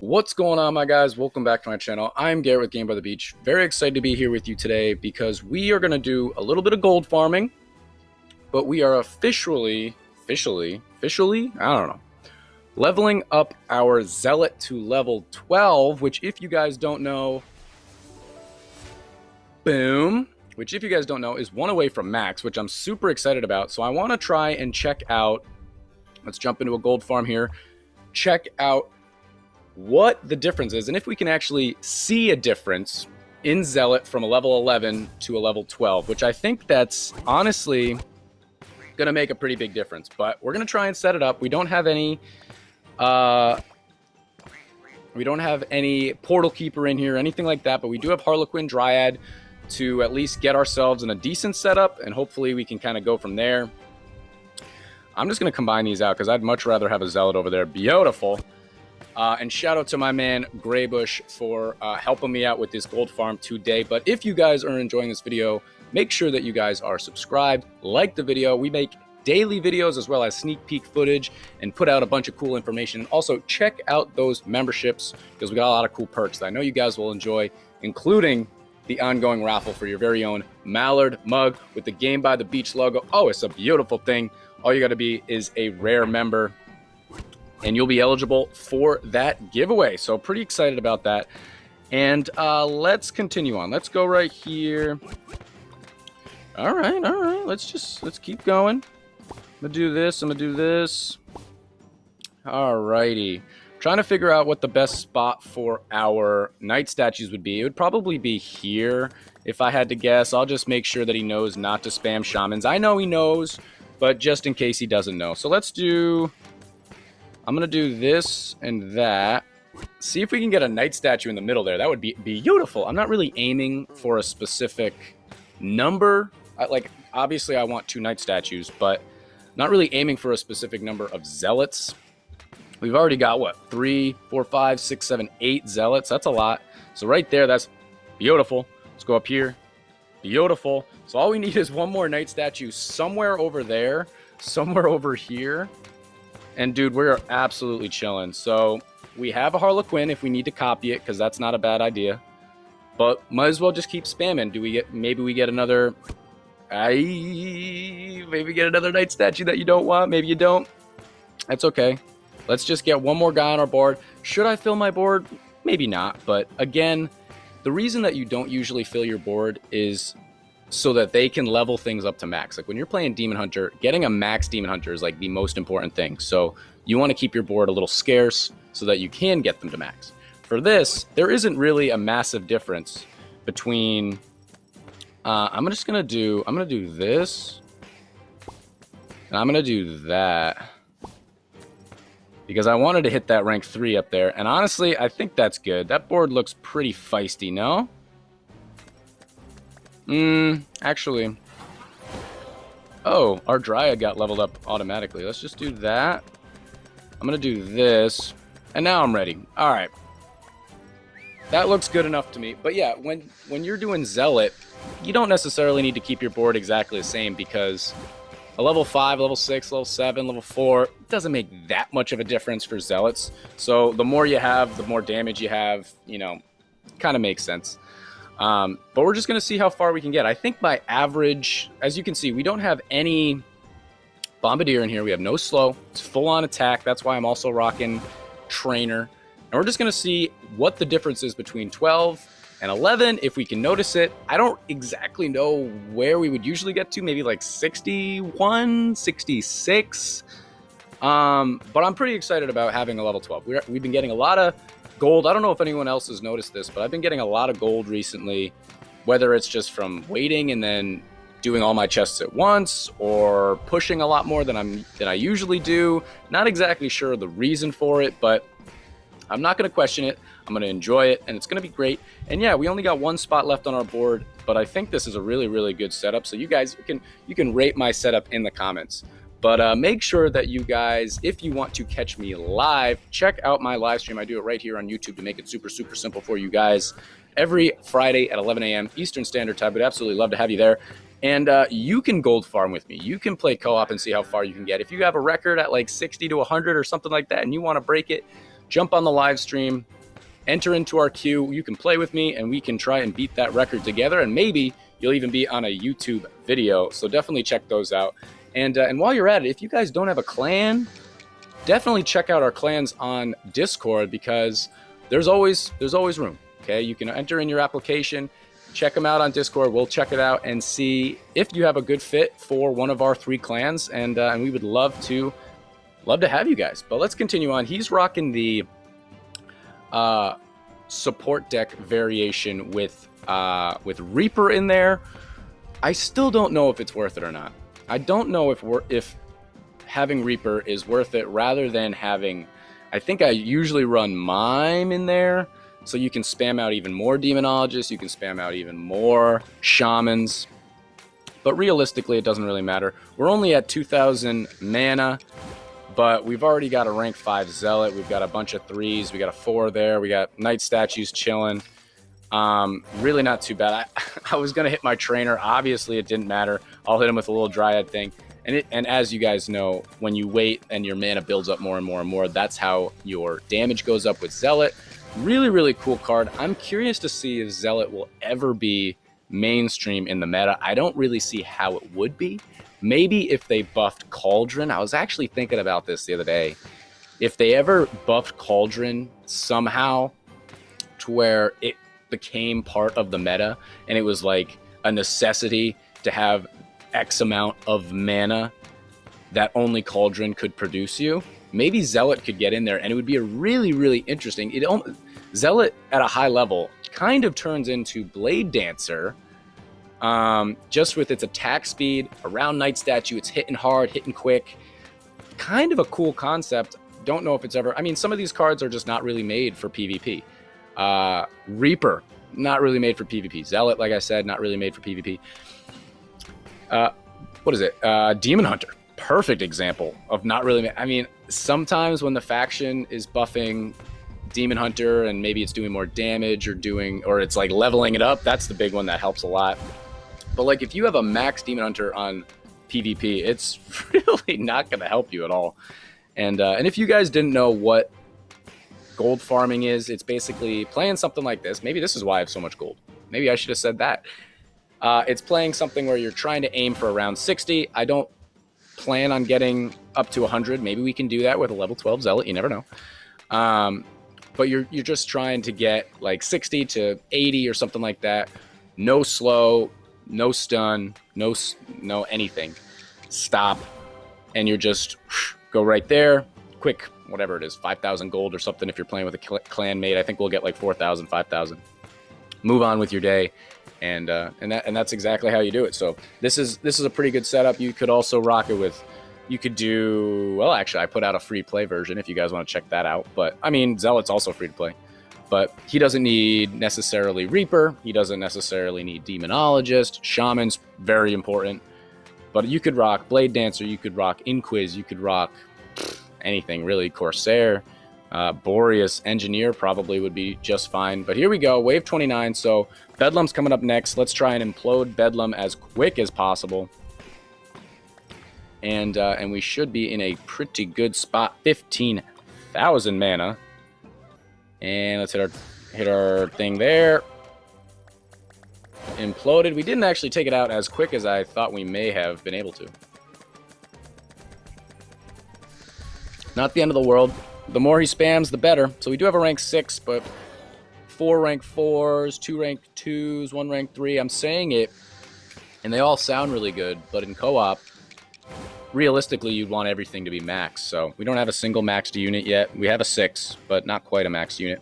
What's going on, my guys? Welcome back to my channel. I'm Garrett with Game by the Beach. Very excited to be here with you today because we are going to do a little bit of gold farming, but we are officially, I don't know, leveling up our Zealot to level 12, which if you guys don't know, boom, which if you guys don't know is one away from max, which I'm super excited about. So I want to try and check out, let's jump into a gold farm here, check out what the difference is, and if we can actually see a difference in Zealot from a level 11 to a level 12, which I think that's honestly going to make a pretty big difference. But we're going to try and set it up. We don't have any Portal Keeper in here or anything like that, but we do have Harlequin Dryad to at least get ourselves in a decent setup, and hopefully we can kind of go from there. I'm just going to combine these out because I'd much rather have a Zealot over there. Beautiful. And shout out to my man Graybush for helping me out with this gold farm today. But if you guys are enjoying this video, make sure that you guys are subscribed, like the video. We make daily videos as well as sneak peek footage and put out a bunch of cool information. And also check out those memberships because we got a lot of cool perks that I know you guys will enjoy, including the ongoing raffle for your very own Mallard mug with the Game by the Beach logo. Oh, it's a beautiful thing. All you got to be is a rare member, and you'll be eligible for that giveaway. So pretty excited about that. And let's continue on. Let's go right here. All right. Let's keep going. I'm gonna do this. I'm gonna do this. All righty. Trying to figure out what the best spot for our knight statues would be. It would probably be here if I had to guess. I'll just make sure that he knows not to spam shamans. I know he knows, but just in case he doesn't know. So let's do... I'm going to do this and that. See if we can get a knight statue in the middle there. That would be beautiful. I'm not really aiming for a specific number. Obviously, I want 2 knight statues, but not really aiming for a specific number of zealots. We've already got, what, 3, 4, 5, 6, 7, 8 zealots. That's a lot. So right there, that's beautiful. Let's go up here. Beautiful. So all we need is one more knight statue somewhere over there, somewhere over here. And dude, we're absolutely chilling. So we have a Harlequin if we need to copy it, because that's not a bad idea. But might as well just keep spamming. Maybe we get another knight statue that you don't want. Maybe you don't. That's okay. Let's just get one more guy on our board. Should I fill my board? Maybe not. But again, the reason that you don't usually fill your board is so that they can level things up to max. Like when you're playing Demon Hunter, getting a max Demon Hunter is like the most important thing. So you want to keep your board a little scarce so that you can get them to max. For this, there isn't really a massive difference between, I'm going to do this, and I'm going to do that, because I wanted to hit that rank 3 up there. And honestly, I think that's good. That board looks pretty feisty, no? Actually, oh, our Dryad got leveled up automatically. Let's just do that. I'm gonna do this, and now I'm ready. All right, that looks good enough to me. But yeah, when you're doing Zealot, you don't necessarily need to keep your board exactly the same, because a level 5, level 6, level 7, level 4 doesn't make that much of a difference for Zealots. So the more you have, the more damage you have, you know, kind of makes sense. But we're just going to see how far we can get. I think by average, as you can see, we don't have any Bombardier in here. We have no slow. It's full on attack. That's why I'm also rocking Trainer. And we're just going to see what the difference is between 12 and 11, if we can notice it. I don't exactly know where we would usually get to, maybe like 61, 66. But I'm pretty excited about having a level 12. We've been getting a lot of gold. I don't know if anyone else has noticed this, but I've been getting a lot of gold recently, whether it's just from waiting and then doing all my chests at once, or pushing a lot more than I usually do. Not exactly sure the reason for it, but I'm not going to question it. I'm going to enjoy it, and it's going to be great. And yeah, we only got 1 spot left on our board, but I think this is a really, really good setup. So you guys you can rate my setup in the comments. But make sure that you guys, if you want to catch me live, check out my live stream. I do it right here on YouTube to make it super, super simple for you guys. Every Friday at 11 a.m. Eastern Standard Time. We'd absolutely love to have you there. And you can gold farm with me. You can play co-op and see how far you can get. If you have a record at like 60 to 100 or something like that and you want to break it, jump on the live stream, enter into our queue. You can play with me, and we can try and beat that record together, and maybe you'll even be on a YouTube video. So definitely check those out. And while you're at it, if you guys don't have a clan, definitely check out our clans on Discord, because there's always room. Okay, you can enter in your application, check them out on Discord. We'll check it out and see if you have a good fit for one of our 3 clans, and we would love to have you guys. But let's continue on. He's rocking the support deck variation with Reaper in there. I still don't know if it's worth it or not. I don't know if having Reaper is worth it rather than having, I think I usually run Mime in there, so you can spam out even more Demonologists, you can spam out even more Shamans, but realistically it doesn't really matter. We're only at 2,000 mana, but we've already got a rank 5 Zealot, we've got a bunch of 3s, we got a 4 there, we got Knight Statues chilling. Really not too bad. I was going to hit my trainer. Obviously, it didn't matter. I'll hit him with a little Dryad thing. And as you guys know, when you wait and your mana builds up more and more and more, that's how your damage goes up with Zealot. Really, really cool card. I'm curious to see if Zealot will ever be mainstream in the meta. I don't really see how it would be. Maybe if they buffed Cauldron. I was actually thinking about this the other day. If they ever buffed Cauldron somehow to where it became part of the meta and it was like a necessity to have X amount of mana that only Cauldron could produce you, maybe Zealot could get in there, and it would be a really, really interesting. Zealot at a high level kind of turns into Blade Dancer, just with its attack speed around Knight Statue. It's hitting hard, hitting quick. Kind of a cool concept. Don't know if it's ever. I mean, some of these cards are just not really made for PvP. Reaper, not really made for PvP. Zealot, like I said, not really made for PvP. What is it? Demon Hunter. Perfect example of not really. I mean, sometimes when the faction is buffing Demon Hunter and maybe it's doing more damage or it's like leveling it up, that's the big one that helps a lot. But like if you have a max Demon Hunter on PvP, it's really not going to help you at all. And if you guys didn't know what gold farming is, it's basically playing something like this. Maybe this is why I have so much gold. Maybe I should have said that. It's playing something where you're trying to aim for around 60. I don't plan on getting up to 100. Maybe we can do that with a level 12 Zealot. You never know. But you're just trying to get like 60 to 80 or something like that. No slow, no stun, no anything. Stop. And you're just go right there. Quick, whatever it is, 5,000 gold or something if you're playing with a clan mate. I think we'll get like 4,000, 5,000. Move on with your day. And that's exactly how you do it. So this is a pretty good setup. You could also rock it with, you could do, well, actually I put out a free play version if you guys want to check that out. But I mean, Zealot's also free to play, but he doesn't need necessarily Reaper. He doesn't necessarily need Demonologist. Shaman's very important, but you could rock Blade Dancer. You could rock Inquiz. You could rock anything really. Corsair, Boreas, Engineer probably would be just fine. But here we go, wave 29. So Bedlam's coming up next. Let's try and implode Bedlam as quick as possible. And we should be in a pretty good spot. 15,000 mana. And let's hit our thing there. Imploded. We didn't actually take it out as quick as I thought we may have been able to. Not the end of the world. The more he spams, the better. So we do have a rank 6, but 4 rank 4s, 2 rank 2s, 1 rank 3. I'm saying it, and they all sound really good, but in co-op, realistically, you'd want everything to be max. So we don't have a single maxed unit yet. We have a 6, but not quite a maxed unit.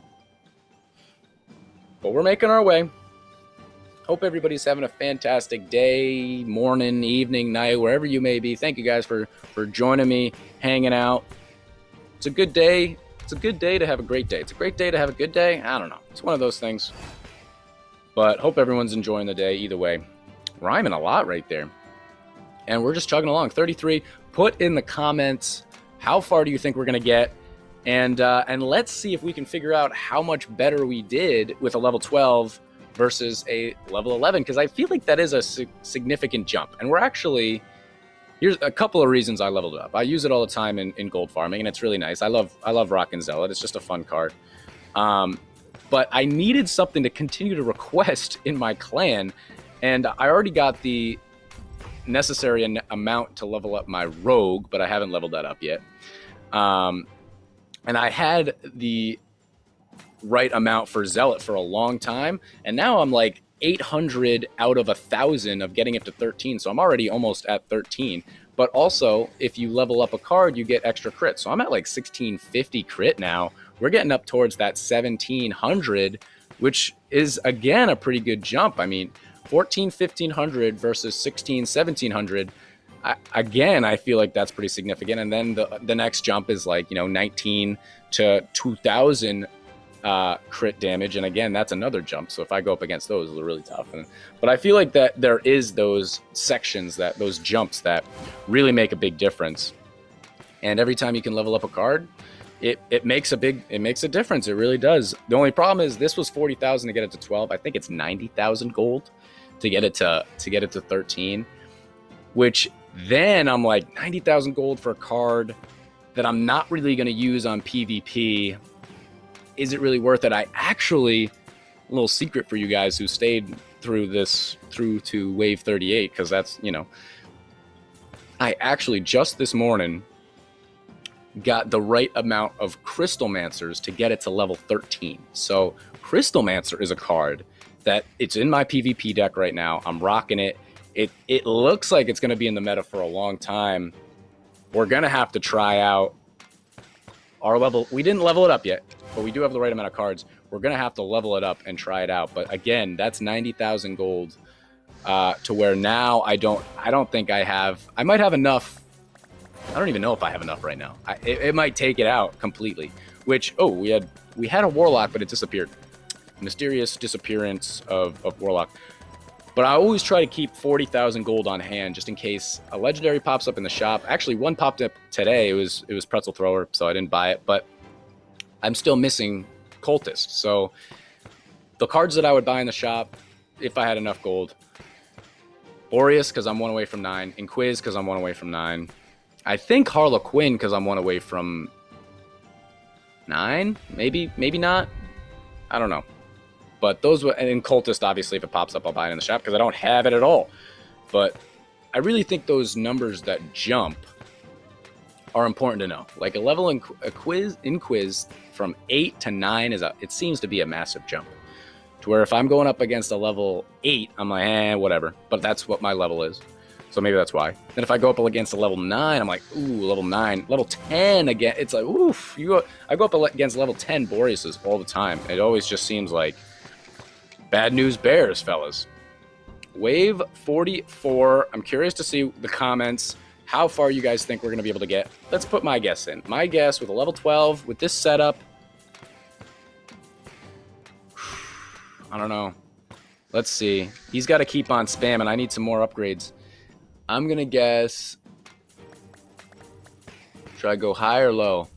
But we're making our way. Hope everybody's having a fantastic day, morning, evening, night, wherever you may be. Thank you guys for joining me, hanging out. It's a good day. It's a good day to have a great day. It's a great day to have a good day. I don't know. It's one of those things. But hope everyone's enjoying the day either way. Rhyming a lot right there. And we're just chugging along. 33. Put in the comments, how far do you think we're going to get? And let's see if we can figure out how much better we did with a level 12 versus a level 11. Because I feel like that is a significant jump. And we're actually Here's a couple of reasons I leveled it up. I use it all the time in gold farming, and it's really nice. I love rocking Zealot. It's just a fun card. But I needed something to continue to request in my clan, and I already got the necessary amount to level up my rogue, but I haven't leveled that up yet. And I had the right amount for Zealot for a long time, and now I'm like 800 out of 1,000 of getting it to 13, so I'm already almost at 13. But also, if you level up a card, you get extra crit. So I'm at like 1650 crit now. We're getting up towards that 1700, which is, again, a pretty good jump. I mean, 1500 versus 1700. Again, I feel like that's pretty significant. And then the next jump is like, 19 to 2000 crit damage, and again, that's another jump. So if I go up against those, it's really tough. But I feel like that there is those sections, those jumps that really make a big difference. And every time you can level up a card, it makes a difference. It really does. The only problem is this was 40,000 to get it to 12. I think it's 90,000 gold to get it to 13, which then I'm like 90,000 gold for a card that I'm not really going to use on PvP. Is it really worth it? I actually, a little secret for you guys who stayed through to wave 38, because that's, I actually just this morning got the right amount of Crystalmancers to get it to level 13. So Crystalmancer is a card that it's in my PvP deck right now. I'm rocking it. It looks like it's going to be in the meta for a long time. We're going to have to try out our level. We didn't level it up yet, but we do have the right amount of cards. We're going to have to level it up and try it out. But again, that's 90,000 gold to where now I don't think I have. I might have enough. I don't even know if I have enough right now. It might take it out completely. Which, we had a Warlock, but it disappeared. Mysterious disappearance of Warlock. But I always try to keep 40,000 gold on hand just in case a legendary pops up in the shop. Actually, one popped up today. It was Pretzel Thrower, so I didn't buy it. But I'm still missing Cultist. So the cards that I would buy in the shop, if I had enough gold, Boreas, because I'm 1 away from 9. Inquiz, because I'm 1 away from 9. I think Harlequin, because I'm 1 away from 9. Maybe not. I don't know. But those were, and Cultist, obviously, if it pops up, I'll buy it in the shop because I don't have it at all. But I really think those numbers that jump are important to know. Like a level in quiz from 8 to 9 it seems to be a massive jump. To where if I'm going up against a level 8, I'm like, whatever. But that's what my level is. So maybe that's why. Then if I go up against a level 9, I'm like, ooh, level 9. Level 10 again, it's like, oof. I go up against level 10 Boreases all the time. It always just seems like bad news bears, fellas. Wave 44. I'm curious to see the comments, how far you guys think we're going to be able to get. Let's put my guess in. My guess with a level 12, with this setup, I don't know. Let's see. He's got to keep on spamming. I need some more upgrades. I'm going to guess. Should I go high or low?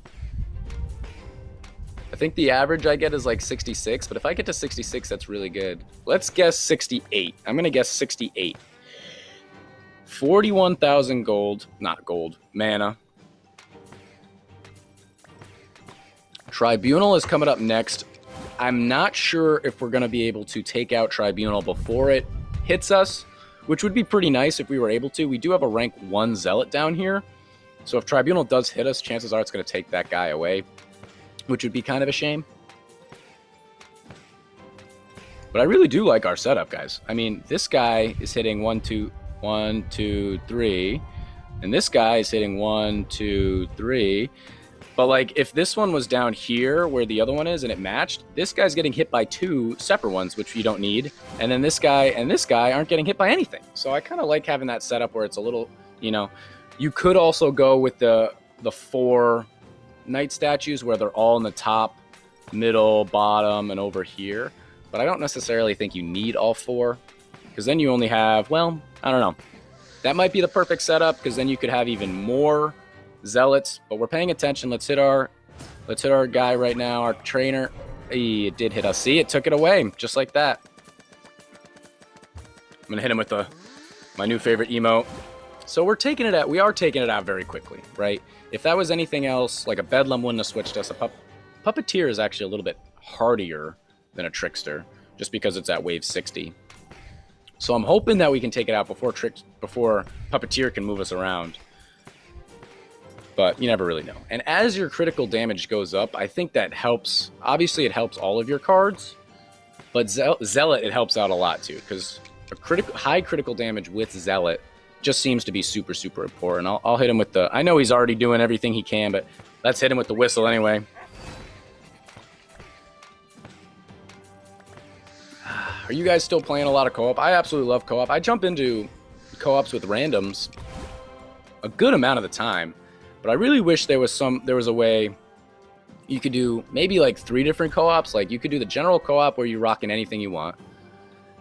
I think the average I get is like 66, but if I get to 66, that's really good. Let's guess 68. I'm going to guess 68. 41,000 gold. Not gold. Mana. Tribunal is coming up next. I'm not sure if we're going to be able to take out Tribunal before it hits us, which would be pretty nice if we were able to. We do have a rank 1 Zealot down here. So if Tribunal does hit us, chances are it's going to take that guy away, which would be kind of a shame. But I really do like our setup, guys. I mean, this guy is hitting 1, 2, 3. And this guy is hitting 1, 2, 3. But, like, if this one was down here where the other one is and it matched, this guy's getting hit by 2 separate ones, which you don't need. And then this guy and this guy aren't getting hit by anything. So I kind of like having that setup where it's a little, You could also go with the 4 knight statues where they're all in the top, middle, bottom, and over here. But I don't necessarily think you need all 4. Because then you only have, well, I don't know. That might be the perfect setup because then you could have even more Zealots, but we're paying attention. Let's hit our guy right now, our trainer. It did hit us. See, it took it away just like that. I'm gonna hit him with my new favorite emote. So we are taking it out very quickly, right? If that was anything else, like a Bedlam wouldn't have switched us. Puppeteer is actually a little bit hardier than a Trickster, just because it's at wave 60. So I'm hoping that we can take it out before Puppeteer can move us around. But you never really know. And as your critical damage goes up, I think that helps. Obviously, it helps all of your cards. But Zealot, it helps out a lot too. Because high critical damage with Zealot just seems to be super, super important. I'll hit him with the... I know he's already doing everything he can, but let's hit him with the whistle anyway. Are you guys still playing a lot of co-op? I absolutely love co-op. I jump into co-ops with randoms a good amount of the time, but I really wish there was a way you could do maybe like 3 different co-ops. Like you could do the general co-op where you're rocking anything you want,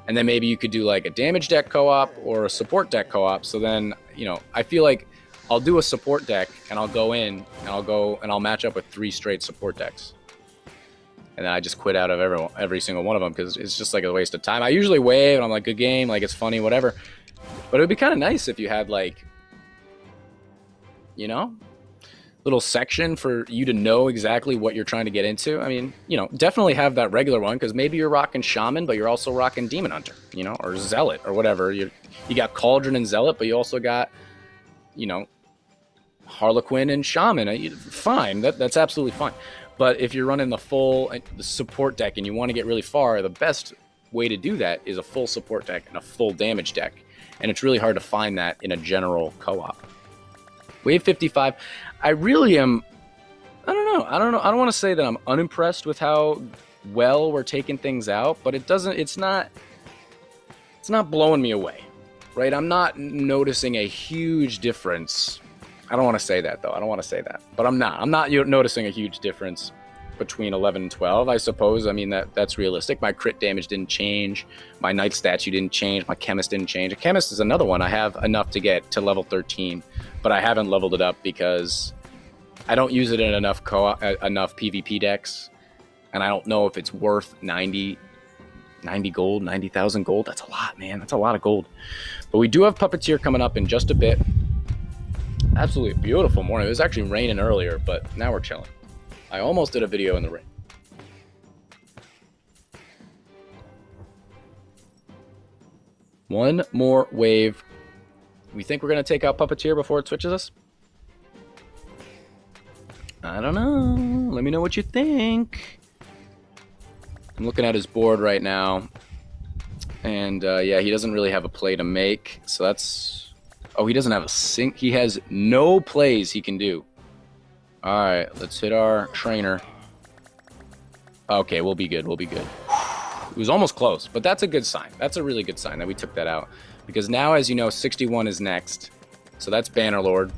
and then maybe you could do like a damage deck co-op or a support deck co-op. So then, you know, I feel like I'll do a support deck and I'll go in and I'll match up with 3 straight support decks. And then I just quit out of every single one of them because it's just like a waste of time. I usually wave and I'm like, good game, like it's funny, whatever. But it would be kind of nice if you had like, you know, little section for you to know exactly what you're trying to get into. I mean, you know, definitely have that regular one because maybe you're rocking Shaman, but you're also rocking Demon Hunter, you know, or Zealot or whatever. You got Cauldron and Zealot, but you also got, you know, Harlequin and Shaman. Fine, that's absolutely fine. But if you're running the support deck and you want to get really far, the best way to do that is a full support deck and a full damage deck. And it's really hard to find that in a general co-op. Wave 55, I really am, I don't know. I don't want to say that I'm unimpressed with how well we're taking things out, but it's not blowing me away, right? I'm not noticing a huge difference. I don't want to say that, though. I don't want to say that. But I'm not noticing a huge difference between 11 and 12, I suppose. I mean, that's realistic. My crit damage didn't change. My Knight statue didn't change. My Chemist didn't change. A Chemist is another one. I have enough to get to level 13, but I haven't leveled it up because I don't use it in enough PvP decks, and I don't know if it's worth 90 gold, 90,000 gold. That's a lot, man. That's a lot of gold. But we do have Puppeteer coming up in just a bit. Absolutely beautiful morning. It was actually raining earlier, but now we're chilling. I almost did a video in the rain. One more wave. We think we're going to take out Puppeteer before it switches us? I don't know. Let me know what you think. I'm looking at his board right now. And yeah, he doesn't really have a play to make. So that's... Oh, he doesn't have a sync. He has no plays he can do. All right, let's hit our trainer. Okay, we'll be good. We'll be good. It was almost close, but that's a good sign. That's a really good sign that we took that out. Because now, as you know, 61 is next. So that's Bannerlord.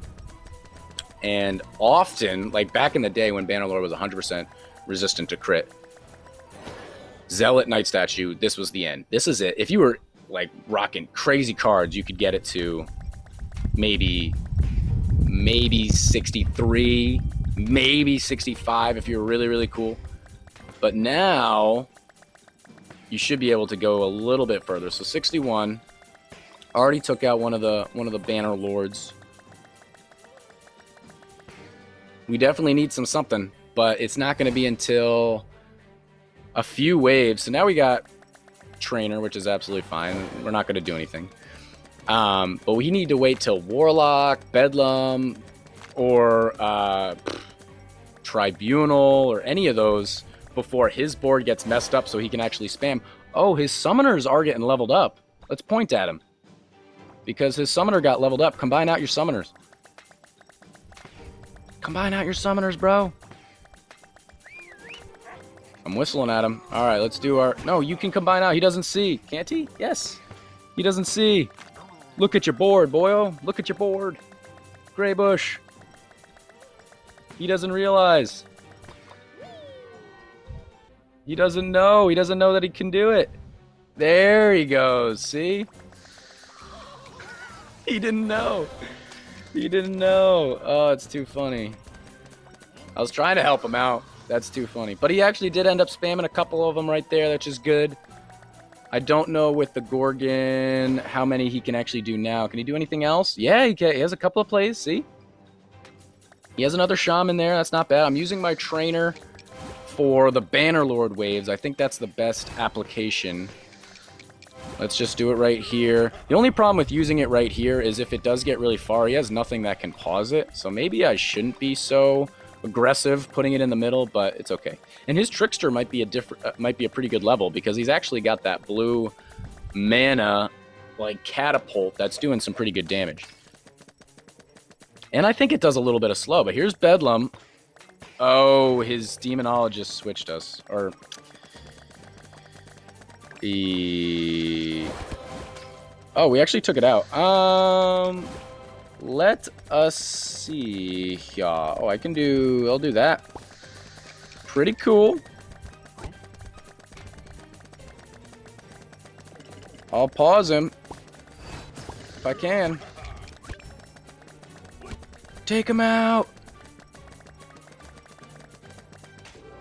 And often, like back in the day when Bannerlord was 100% resistant to crit, Zealot Knight Statue, this was the end. This is it. If you were like rocking crazy cards, you could get it to maybe 63, maybe 65 if you're really, really cool. But now you should be able to go a little bit further. So 61 already took out one of the Bannerlords. We definitely need something, but it's not going to be until a few waves. So now we got Trainer, which is absolutely fine. We're not going to do anything. But we need to wait till Warlock, Bedlam, or Tribunal, or any of those before his board gets messed up so he can actually spam. Oh, his summoners are getting leveled up. Let's point at him. Because his summoner got leveled up. Combine out your summoners. Combine out your summoners, bro. I'm whistling at him. All right, let's do our... No, you can combine out. He doesn't see. Can't he? Yes. He doesn't see. Look at your board, boyo. Look at your board. Gray Bush. He doesn't realize. He doesn't know. He doesn't know that he can do it. There he goes. See? He didn't know. He didn't know. Oh, it's too funny. I was trying to help him out. That's too funny. But he actually did end up spamming a couple of them right there, which is good. I don't know with the Gorgon how many he can actually do now. Can he do anything else? Yeah, he can. He has a couple of plays. See? He has another Shaman there. That's not bad. I'm using my trainer for the Bannerlord waves. I think that's the best application. Let's just do it right here. The only problem with using it right here is if it does get really far, he has nothing that can pause it. So maybe I shouldn't be so aggressive putting it in the middle, but it's okay. And his Trickster might be a pretty good level because he's actually got that blue mana like catapult that's doing some pretty good damage. And I think it does a little bit of slow, but here's Bedlam. Oh, his Demonologist switched us. Or oh, we actually took it out. Let us see. Yeah. Oh, I'll do that. Pretty cool. I'll pause him if I can. Take him out.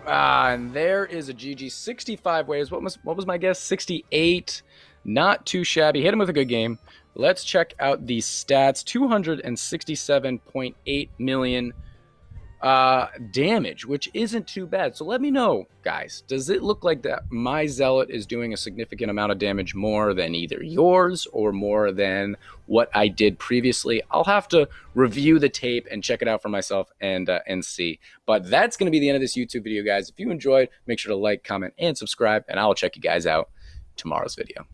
And there is a GG. 65 waves. What was my guess? 68. Not too shabby. Hit him with a good game. Let's check out the stats. 267.8 million damage, which isn't too bad. So let me know, guys. Does it look like that my Zealot is doing a significant amount of damage more than either yours or more than what I did previously? I'll have to review the tape and check it out for myself and see. But that's going to be the end of this YouTube video, guys. If you enjoyed, make sure to like, comment, and subscribe, and I'll check you guys out tomorrow's video.